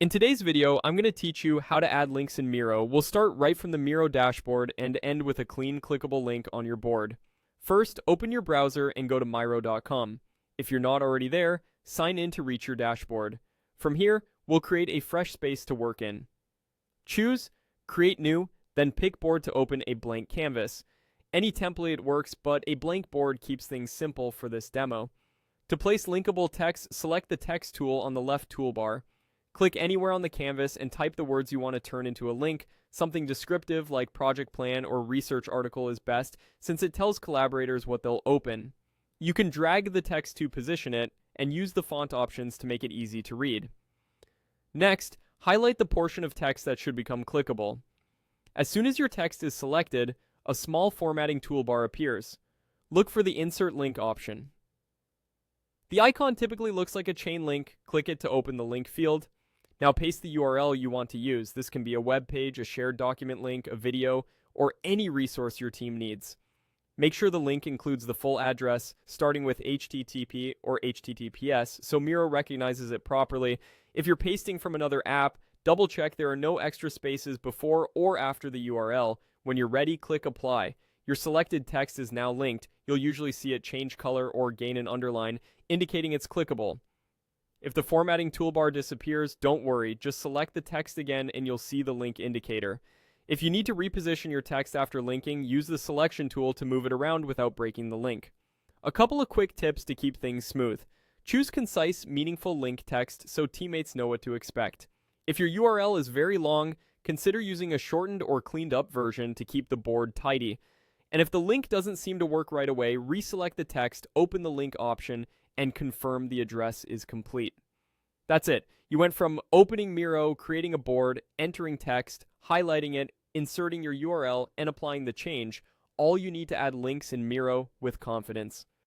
In today's video, I'm going to teach you how to add links in Miro. We'll start right from the Miro dashboard and end with a clean clickable link on your board. First, open your browser and go to Miro.com. If you're not already there, sign in to reach your dashboard. From here, we'll create a fresh space to work in. Choose Create New, then pick Board to open a blank canvas. Any template works, but a blank board keeps things simple for this demo. To place linkable text, select the text tool on the left toolbar. Click anywhere on the canvas and type the words you want to turn into a link. Something descriptive like project plan or research article is best, since it tells collaborators what they'll open. You can drag the text to position it and use the font options to make it easy to read. Next, highlight the portion of text that should become clickable. As soon as your text is selected, a small formatting toolbar appears. Look for the Insert Link option. The icon typically looks like a chain link. Click it to open the link field. Now paste the URL you want to use. This can be a web page, a shared document link, a video, or any resource your team needs. Make sure the link includes the full address, starting with HTTP or HTTPS, so Miro recognizes it properly. If you're pasting from another app, double check there are no extra spaces before or after the URL. When you're ready, click Apply. Your selected text is now linked. You'll usually see it change color or gain an underline, indicating it's clickable. If the formatting toolbar disappears, don't worry. Just select the text again and you'll see the link indicator. If you need to reposition your text after linking, use the selection tool to move it around without breaking the link. A couple of quick tips to keep things smooth. Choose concise, meaningful link text so teammates know what to expect. If your URL is very long, consider using a shortened or cleaned up version to keep the board tidy. And if the link doesn't seem to work right away, reselect the text, open the link option, and confirm the address is complete. That's it. You went from opening Miro, creating a board, entering text, highlighting it, inserting your URL, and applying the change. All you need to add links in Miro with confidence.